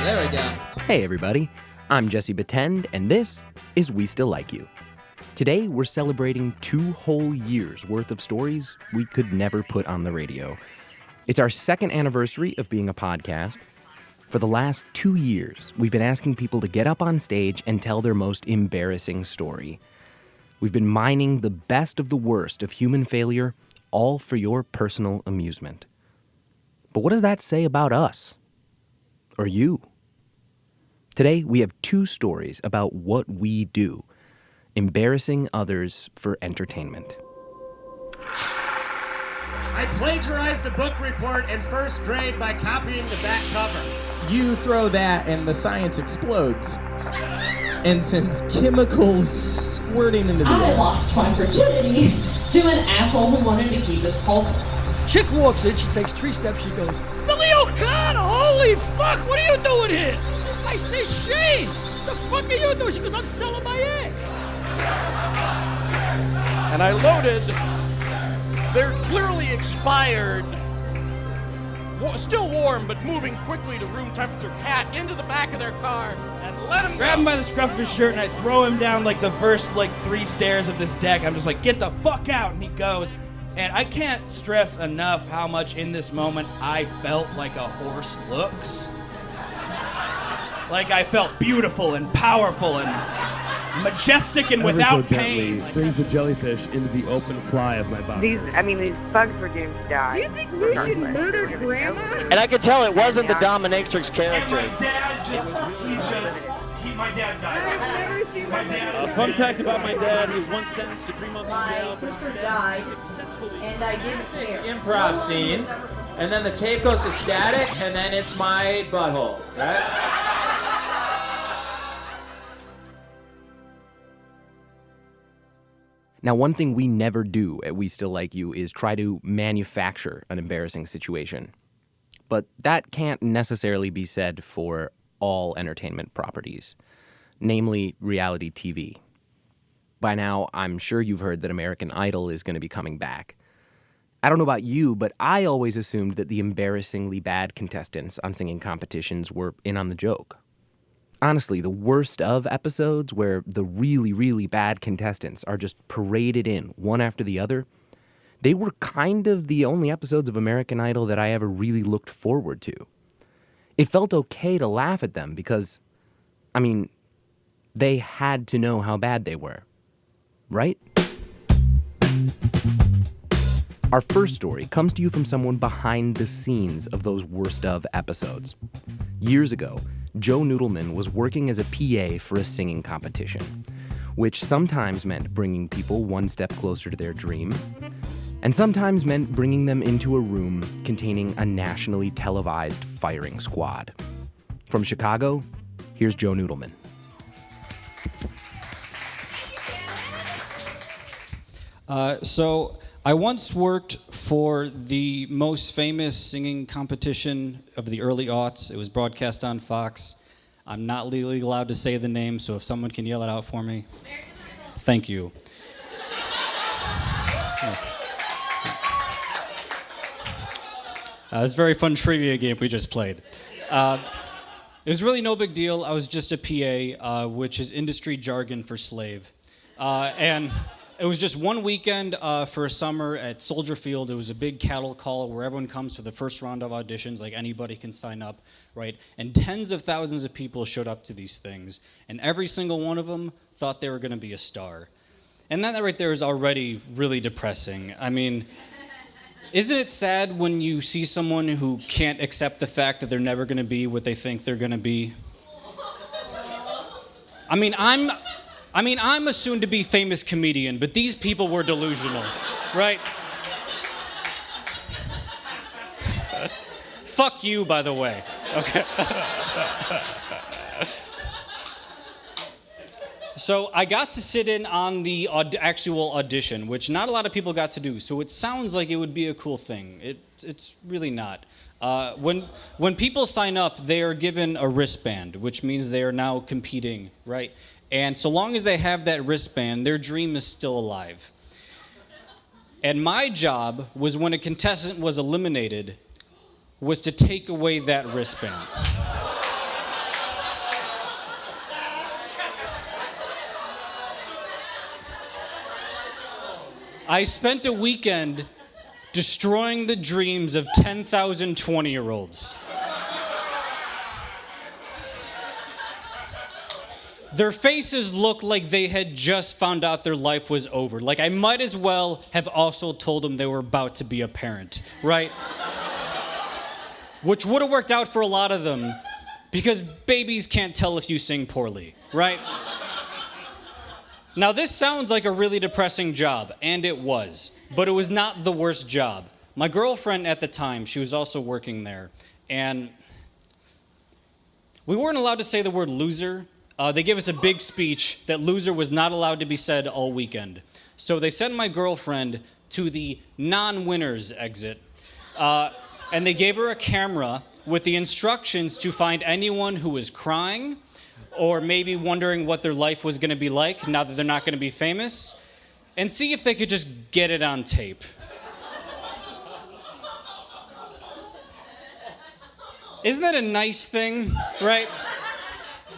There we go. Hey everybody, I'm Jesse Batend, and this is We Still Like You. Today we're celebrating 2 whole years worth of stories we could never put on the radio. It's our 2nd anniversary of being a podcast. For the last 2 years, we've been asking people to get up on stage and tell their most embarrassing story. We've been mining the best of the worst of human failure, all for your personal amusement. But what does that say about us? Or you? Today, we have 2 stories about what we do, embarrassing others for entertainment. I plagiarized a book report in 1st grade by copying the back cover. You throw that and the science explodes and sends chemicals squirting into the I air. lost my virginity to an asshole who wanted to keep his cult. Chick walks in, she takes 3 steps, she goes, Billy O'Connor, holy fuck, what are you doing here? I say, Shane, the fuck are you doing? She goes, I'm selling my ass. And I loaded their clearly expired, still warm but moving quickly to room temperature cat into the back of their car and let him Grab go. him by the scruff of his shirt and I throw him down like the first 3 stairs of this deck. I'm just like, get the fuck out, and he goes. And I can't stress enough how much in this moment I felt like a horse looks. Like I felt beautiful and powerful and majestic and without pain. Brings the jellyfish into the open fly of my boxers. These bugs were doomed to die. Do you think Lucian murdered Grandma? And I could tell it wasn't the dominatrix character. And my dad died. I've never seen my dad. Fun fact about my dad, he was once sentenced to 3 months in jail. My sister died, and I didn't care. Improv scene, and then the tape goes to static, and then it's my butthole, right? Now, one thing we never do at We Still Like You is try to manufacture an embarrassing situation. But that can't necessarily be said for all entertainment properties, namely reality TV. By now, I'm sure you've heard that American Idol is going to be coming back. I don't know about you, but I always assumed that the embarrassingly bad contestants on singing competitions were in on the joke. Honestly, the worst of episodes where the really, really bad contestants are just paraded in one after the other, they were kind of the only episodes of American Idol that I ever really looked forward to. It felt okay to laugh at them because, they had to know how bad they were, right? Our first story comes to you from someone behind the scenes of those worst of episodes. Years ago, Joe Nudleman was working as a PA for a singing competition, which sometimes meant bringing people one step closer to their dream, and sometimes meant bringing them into a room containing a nationally televised firing squad. From Chicago, here's Joe Nudleman. So I once worked for the most famous singing competition of the early aughts. It was broadcast on Fox. I'm not legally allowed to say the name, so if someone can yell it out for me. Thank you. It was a very fun trivia game we just played. It was really no big deal. I was just a PA, which is industry jargon for slave. And it was just one weekend for a summer at Soldier Field. It was a big cattle call where everyone comes for the first round of auditions, like anybody can sign up, right? And tens of thousands of people showed up to these things, and every single one of them thought they were going to be a star. And that right there is already really depressing. Isn't it sad when you see someone who can't accept the fact that they're never going to be what they think they're going to be? I'm a soon-to-be famous comedian, but these people were delusional, right? Fuck you, by the way. Okay. So I got to sit in on the actual audition, which not a lot of people got to do. So it sounds like it would be a cool thing. It's really not. When people sign up, they are given a wristband, which means they are now competing, right? And so long as they have that wristband, their dream is still alive. And my job was, when a contestant was eliminated, was to take away that wristband. I spent a weekend destroying the dreams of 10,000 20-year-olds. Their faces looked like they had just found out their life was over. Like I might as well have also told them they were about to be a parent, right? Which would have worked out for a lot of them because babies can't tell if you sing poorly, right? Now this sounds like a really depressing job, and it was, but it was not the worst job. My girlfriend at the time, she was also working there, and we weren't allowed to say the word loser. They gave us a big speech that loser was not allowed to be said all weekend. So they sent my girlfriend to the non-winners exit, and they gave her a camera with the instructions to find anyone who was crying or maybe wondering what their life was going to be like now that they're not going to be famous, and see if they could just get it on tape. Isn't that a nice thing, right?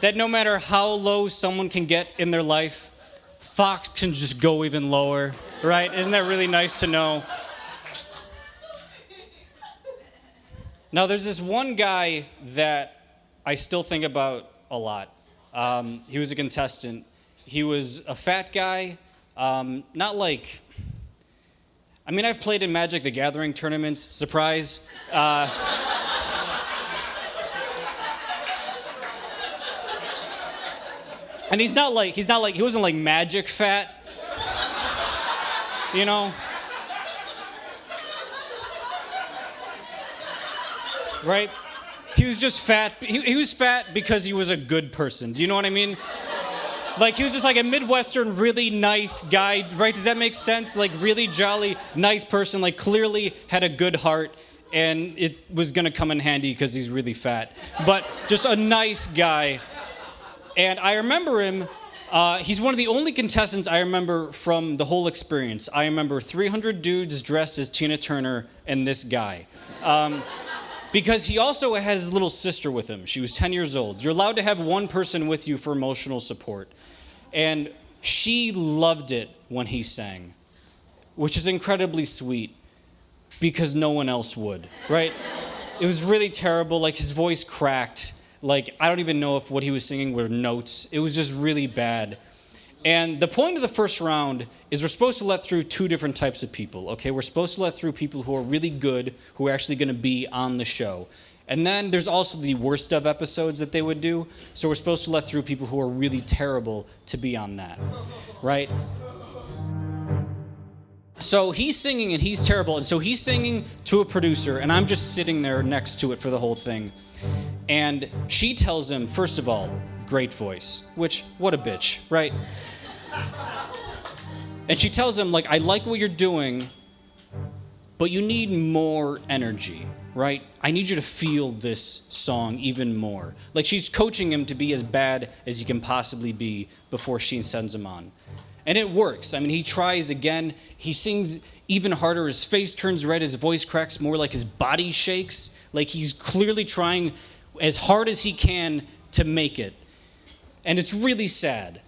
That no matter how low someone can get in their life, Fox can just go even lower, right? Isn't that really nice to know? Now, there's this one guy that I still think about a lot. He was a contestant. He was a fat guy, not like... I mean, I've played in Magic the Gathering tournaments, surprise. And he wasn't like magic fat, you know? Right? He was just fat. He was fat because he was a good person. Do you know what I mean? Like, he was just like a Midwestern, really nice guy, right? Does that make sense? Like, really jolly, nice person, like, clearly had a good heart, and it was gonna come in handy because he's really fat. But just a nice guy. And I remember him, he's one of the only contestants I remember from the whole experience. I remember 300 dudes dressed as Tina Turner and this guy. Because he also had his little sister with him. She was 10 years old. You're allowed to have one person with you for emotional support. And she loved it when he sang, which is incredibly sweet because no one else would, right? It was really terrible, like his voice cracked. Like, I don't even know if what he was singing were notes. It was just really bad. And the point of the first round is we're supposed to let through two different types of people, okay? We're supposed to let through people who are really good, who are actually going to be on the show. And then there's also the worst of episodes that they would do. So we're supposed to let through people who are really terrible to be on that, right? So he's singing and he's terrible. And so he's singing to a producer, and I'm just sitting there next to it for the whole thing. And she tells him, first of all, great voice, which, what a bitch, right? And she tells him, like, I like what you're doing, but you need more energy, right? I need you to feel this song even more. Like, she's coaching him to be as bad as he can possibly be before she sends him on. And it works. I mean, he tries again. He sings even harder. His face turns red. His voice cracks more. Like, his body shakes. Like, he's clearly trying as hard as he can to make it. And it's really sad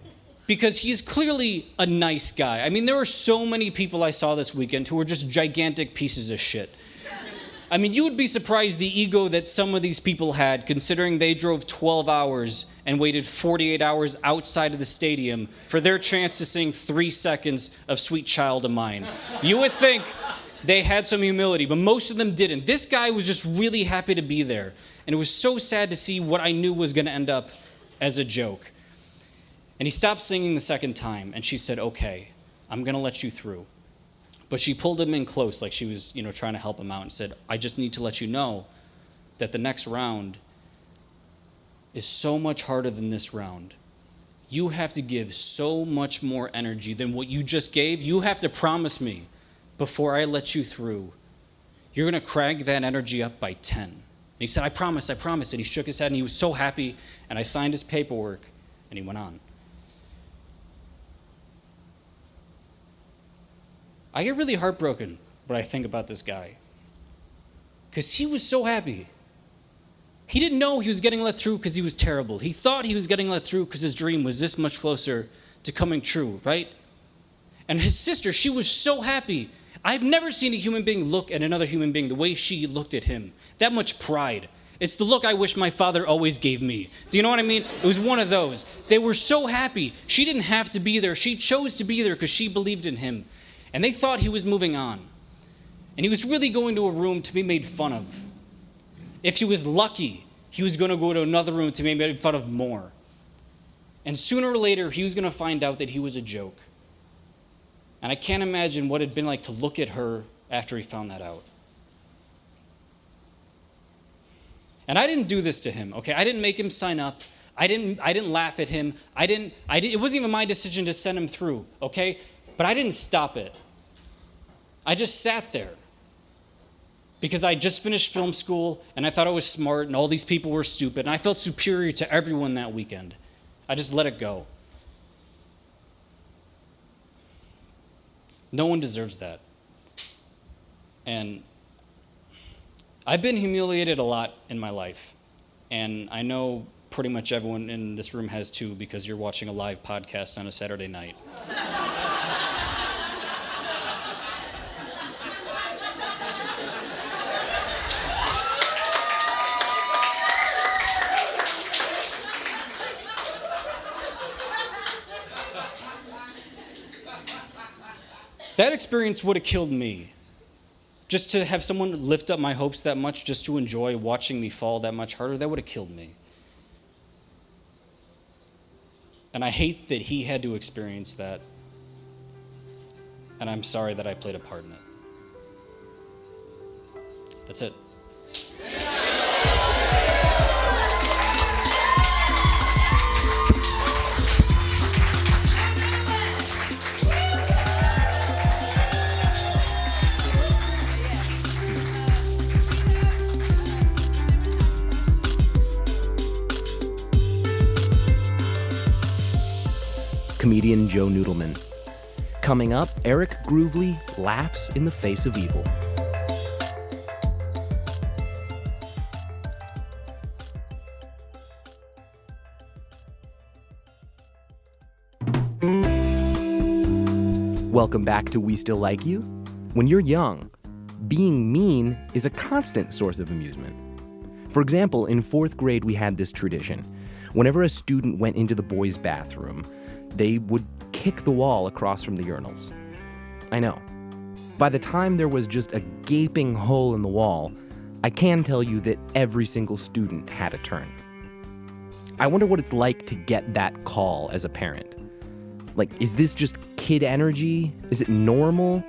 because he's clearly a nice guy. I mean, there were so many people I saw this weekend who were just gigantic pieces of shit. I mean, you would be surprised the ego that some of these people had, considering they drove 12 hours and waited 48 hours outside of the stadium for their chance to sing 3 seconds of Sweet Child of Mine. You would think they had some humility, but most of them didn't. This guy was just really happy to be there. And it was so sad to see what I knew was going to end up as a joke. And he stopped singing the second time, and she said, okay, I'm going to let you through. But she pulled him in close, like she was, trying to help him out, and said, I just need to let you know that the next round is so much harder than this round. You have to give so much more energy than what you just gave. You have to promise me before I let you through, you're going to crank that energy up by 10. And he said, I promise. And he shook his head, and he was so happy, and I signed his paperwork, and he went on. I get really heartbroken when I think about this guy, because he was so happy. He didn't know he was getting let through because he was terrible. He thought he was getting let through because his dream was this much closer to coming true, right? And his sister, she was so happy. I've never seen a human being look at another human being the way she looked at him. That much pride. It's the look I wish my father always gave me. Do you know what I mean? It was one of those. They were so happy. She didn't have to be there. She chose to be there because she believed in him. And they thought he was moving on. And he was really going to a room to be made fun of. If he was lucky, he was going to go to another room to be made fun of more. And sooner or later, he was going to find out that he was a joke. And I can't imagine what it'd been like to look at her after he found that out. And I didn't do this to him, okay? I didn't make him sign up. I didn't laugh at him. It wasn't even my decision to send him through, okay? But I didn't stop it. I just sat there. Because I just finished film school, and I thought I was smart, and all these people were stupid, and I felt superior to everyone that weekend. I just let it go. No one deserves that. And I've been humiliated a lot in my life, and I know pretty much everyone in this room has too, because you're watching a live podcast on a Saturday night. That experience would have killed me. Just to have someone lift up my hopes that much, just to enjoy watching me fall that much harder, that would have killed me. And I hate that he had to experience that. And I'm sorry that I played a part in it. That's it. Comedian Joe Nudleman. Coming up, Eric Groovely laughs in the face of evil. Welcome back to We Still Like You. When you're young, being mean is a constant source of amusement. For example, in 4th grade, we had this tradition. Whenever a student went into the boys' bathroom, they would kick the wall across from the urinals. I know. By the time there was just a gaping hole in the wall, I can tell you that every single student had a turn. I wonder what it's like to get that call as a parent. Like, is this just kid energy? Is it normal?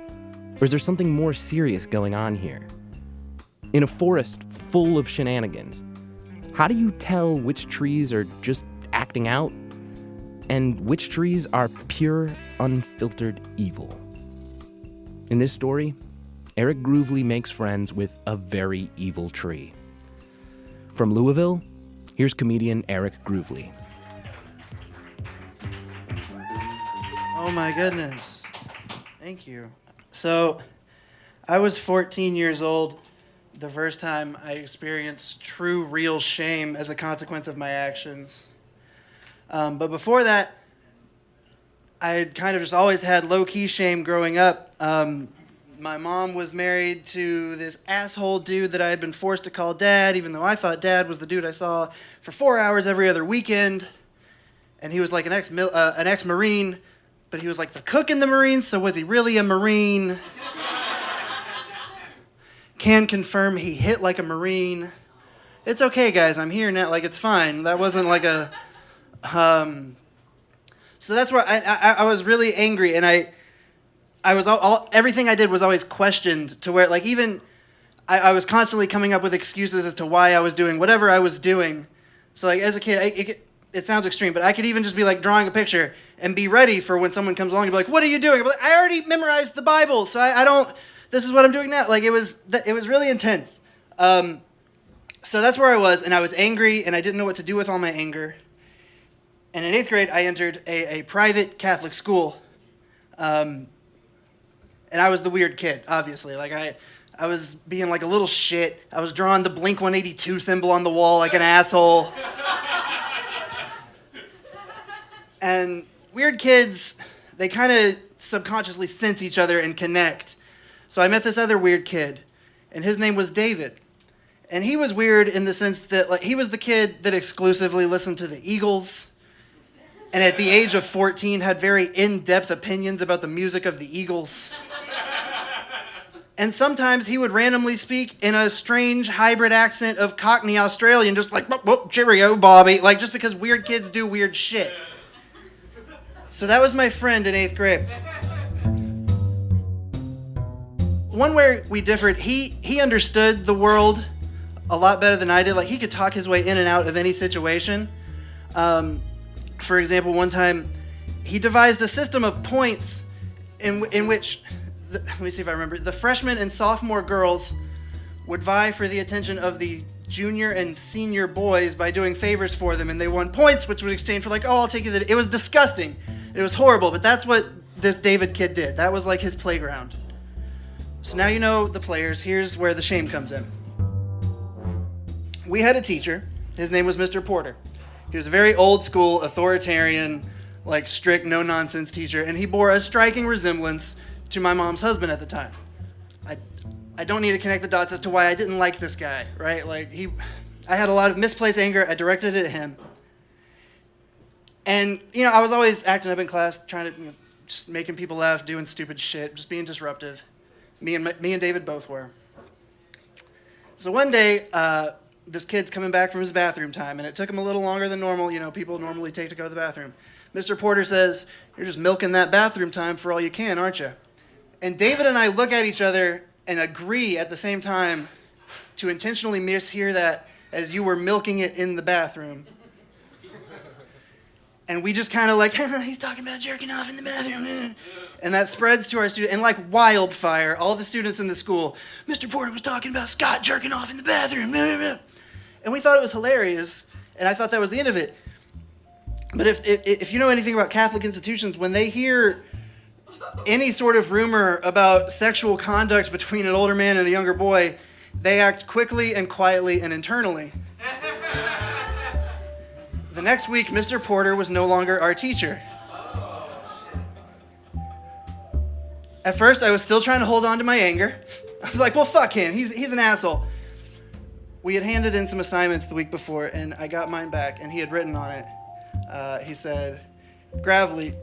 Or is there something more serious going on here? In a forest full of shenanigans, how do you tell which trees are just acting out and which trees are pure, unfiltered evil? In this story, Eric Groovely makes friends with a very evil tree. From Louisville, here's comedian Eric Groovely. Oh my goodness. Thank you. So, I was 14 years old the first time I experienced true, real shame as a consequence of my actions. But before that, I had kind of just always had low-key shame growing up. My mom was married to this asshole dude that I had been forced to call dad, even though I thought dad was the dude I saw for 4 hours every other weekend. And he was like an ex-Marine, but he was like the cook in the Marines, so was he really a Marine? Can confirm he hit like a Marine. It's okay, guys, I'm here now, like it's fine. That wasn't like a... So that's where I was really angry, and I was everything I did was always questioned to where, like, even I was constantly coming up with excuses as to why I was doing whatever I was doing. So, like, as a kid, it sounds extreme, but I could even just be, like, drawing a picture and be ready for when someone comes along and be like, what are you doing? I'd be like, I already memorized the Bible, so I don't, this is what I'm doing now. Like, it was really intense. So that's where I was, and I was angry, and I didn't know what to do with all my anger. And in 8th grade, I entered a private Catholic school. And I was the weird kid, obviously. Like, I was being like a little shit. I was drawing the Blink-182 symbol on the wall like an asshole. And weird kids, they kind of subconsciously sense each other and connect. So I met this other weird kid, and his name was David. And he was weird in the sense that like he was the kid that exclusively listened to the Eagles, and at the age of 14 had very in-depth opinions about the music of the Eagles. And sometimes he would randomly speak in a strange hybrid accent of Cockney Australian, just like, whoop, whoop, cheerio, Bobby, like just because weird kids do weird shit. So that was my friend in 8th grade. One where we differed, he understood the world a lot better than I did. Like, he could talk his way in and out of any situation. For example, one time, he devised a system of points in which, let me see if I remember, the freshman and sophomore girls would vie for the attention of the junior and senior boys by doing favors for them, and they won points, which would exchange for like, oh, I'll take you the... It was disgusting. It was horrible, but that's what this David kid did. That was like his playground. So now you know the players. Here's where the shame comes in. We had a teacher. His name was Mr. Porter. He was a very old school, authoritarian, like strict, no-nonsense teacher, and he bore a striking resemblance to my mom's husband at the time. I don't need to connect the dots as to why I didn't like this guy, right? Like, I had a lot of misplaced anger. I directed it at him. And, you know, I was always acting up in class, trying to, you know, just making people laugh, doing stupid shit, just being disruptive. Me and David both were. So one day, this kid's coming back from his bathroom time, and it took him a little longer than normal. You know, people normally take to go to the bathroom. Mr. Porter says, "You're just milking that bathroom time for all you can, aren't you?" And David and I look at each other and agree at the same time to intentionally mishear that as you were milking it in the bathroom. And we just kind of like, he's talking about jerking off in the bathroom. And that spreads to our students. And like wildfire, all the students in the school, Mr. Porter was talking about Scott jerking off in the bathroom. And we thought it was hilarious. And I thought that was the end of it. But if you know anything about Catholic institutions, when they hear any sort of rumor about sexual conduct between an older man and a younger boy, they act quickly and quietly and internally. The next week, Mr. Porter was no longer our teacher. At first, I was still trying to hold on to my anger. I was like, well, fuck him. He's an asshole. We had handed in some assignments the week before, and I got mine back, and he had written on it. He said, Gravely,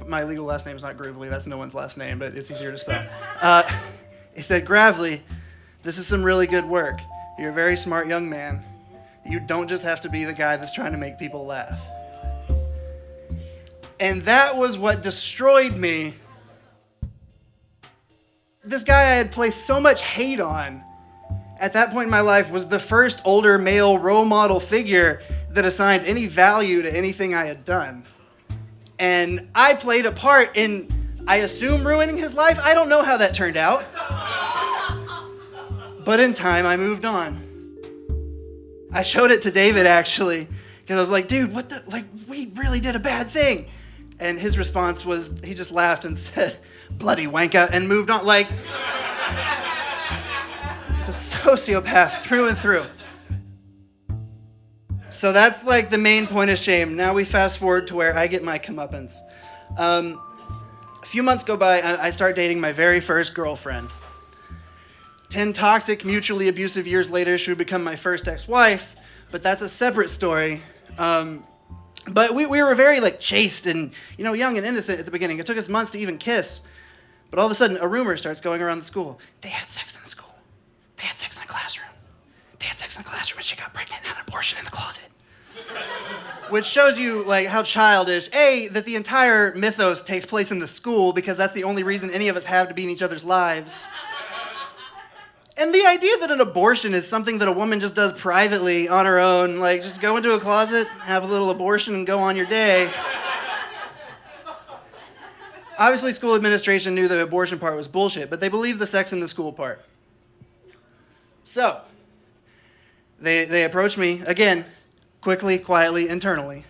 my legal last name is not Groovely, that's no one's last name, but it's easier to spell. He said, Gravely, this is some really good work. You're a very smart young man. You don't just have to be the guy that's trying to make people laugh. And that was what destroyed me. This guy I had placed so much hate on at that point in my life was the first older male role model figure that assigned any value to anything I had done. And I played a part in, I assume, ruining his life. I don't know how that turned out. But in time, I moved on. I showed it to David, actually, because I was like, dude, what the, like, we really did a bad thing. And his response was, he just laughed and said, bloody wanker, and moved on. Like, he's a sociopath through and through. So that's like the main point of shame. Now we fast forward to where I get my comeuppance. A few months go by, and I start dating my very first girlfriend. 10 toxic, mutually abusive years later, she would become my first ex-wife, but that's a separate story. But we were very like chaste and, you know, young and innocent at the beginning. It took us months to even kiss. But all of a sudden, a rumor starts going around the school. They had sex in the school. They had sex in the classroom. They had sex in the classroom and she got pregnant and had an abortion in the closet. Which shows you like how childish, A, that the entire mythos takes place in the school because that's the only reason any of us have to be in each other's lives. And the idea that an abortion is something that a woman just does privately on her own, like just go into a closet, have a little abortion, and go on your day. Obviously, school administration knew the abortion part was bullshit, but they believed the sex in the school part. So, they approach me, again, quickly, quietly, internally.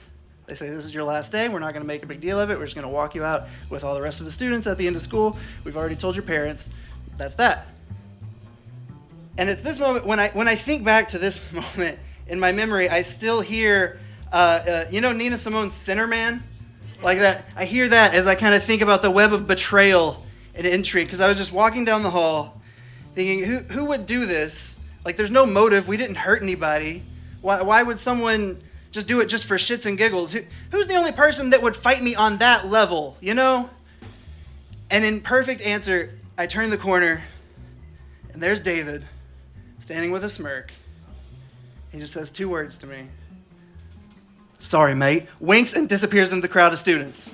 They say, this is your last day, we're not going to make a big deal of it, we're just going to walk you out with all the rest of the students at the end of school. We've already told your parents. That's that. And it's this moment, when I think back to this moment in my memory, I still hear, you know Nina Simone's Sinner Man? Like that, I hear that as I kind of think about the web of betrayal and intrigue, because I was just walking down the hall thinking, who would do this? Like, there's no motive. We didn't hurt anybody. Why would someone just do it just for shits and giggles? Who's the only person that would fight me on that level, you know? And in perfect answer, I turn the corner, and there's David, standing with a smirk. He just says 2 words to me. Sorry, mate. Winks and disappears into the crowd of students.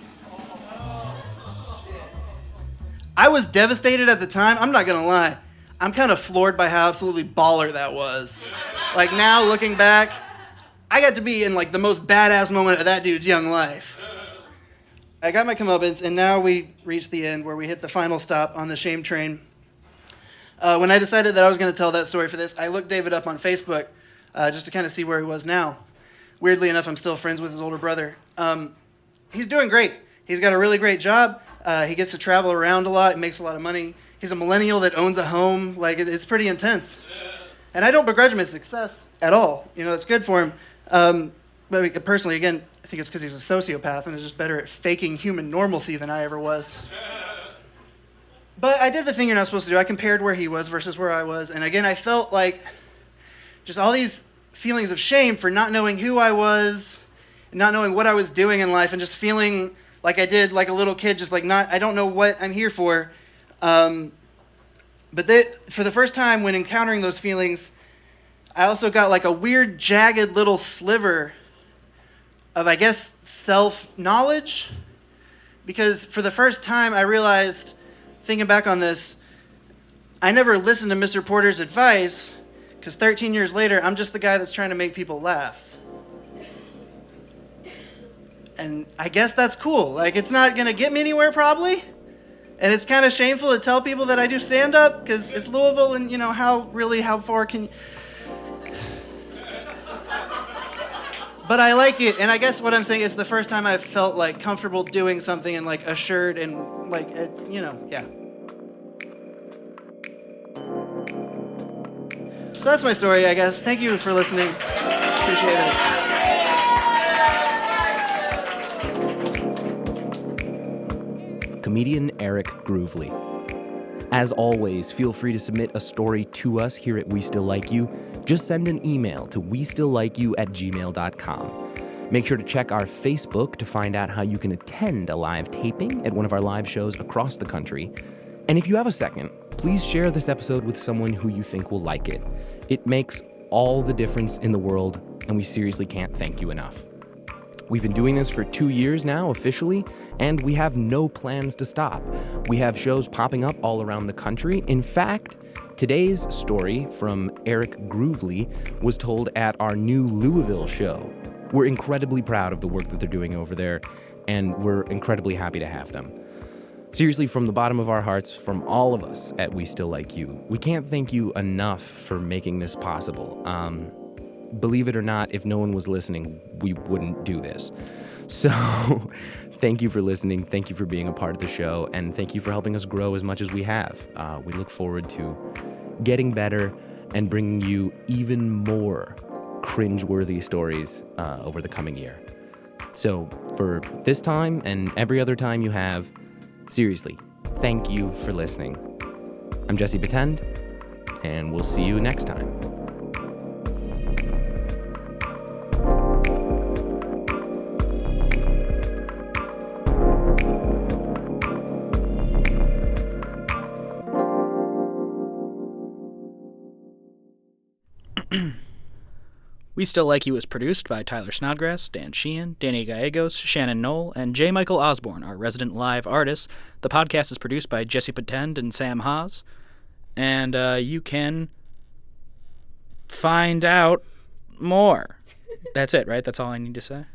I was devastated at the time. I'm not going to lie. I'm kind of floored by how absolutely baller that was. Like, now, looking back, I got to be in, like, the most badass moment of that dude's young life. I got my comeuppance, and now we reach the end where we hit the final stop on the shame train. When I decided that I was going to tell that story for this, I looked David up on Facebook just to kind of see where he was now. Weirdly enough, I'm still friends with his older brother. He's doing great. He's got a really great job. He gets to travel around a lot and makes a lot of money. He's a millennial that owns a home. Like, it's pretty intense. And I don't begrudge him his success at all. You know, it's good for him. But personally, again, I think it's because he's a sociopath and is just better at faking human normalcy than I ever was. But I did the thing you're not supposed to do. I compared where he was versus where I was. And again, I felt like just all these feelings of shame for not knowing who I was, and not knowing what I was doing in life, and just feeling like I did like a little kid, just like I don't know what I'm here for. But for the first time when encountering those feelings, I also got like a weird, jagged little sliver of, I guess, self-knowledge. Because for the first time I realized, thinking back on this, I never listened to Mr. Porter's advice, because 13 years later, I'm just the guy that's trying to make people laugh. And I guess that's cool. Like, it's not going to get me anywhere, probably. And it's kind of shameful to tell people that I do stand-up, because it's Louisville, and, you know, how far can you... But I like it, and I guess what I'm saying is the first time I've felt, like, comfortable doing something and, like, assured and, like, you know, yeah. So that's my story, I guess. Thank you for listening. Appreciate it. Comedian Eric Groovely. As always, feel free to submit a story to us here at We Still Like You. Just send an email to westilllikeyu@gmail.com. Make sure to check our Facebook to find out how you can attend a live taping at one of our live shows across the country. And if you have a second, please share this episode with someone who you think will like it. It makes all the difference in the world, and we seriously can't thank you enough. We've been doing this for 2 years now, officially, and we have no plans to stop. We have shows popping up all around the country. In fact, today's story from Eric Groovely was told at our new Louisville show. We're incredibly proud of the work that they're doing over there, and we're incredibly happy to have them. Seriously, from the bottom of our hearts, from all of us at We Still Like You, we can't thank you enough for making this possible. Believe it or not, if no one was listening, we wouldn't do this. So thank you for listening, thank you for being a part of the show, and thank you for helping us grow as much as we have. We look forward to getting better and bringing you even more cringe-worthy stories over the coming year. So for this time and every other time you have, seriously, thank you for listening. I'm Jesse Batend, and we'll see you next time. We Still Like You is produced by Tyler Snodgrass, Dan Sheehan, Danny Gallegos, Shannon Knoll, and J. Michael Osborne, our resident live artist. The podcast is produced by Jesse Patend and Sam Haas. And you can find out more. That's it, right? That's all I need to say?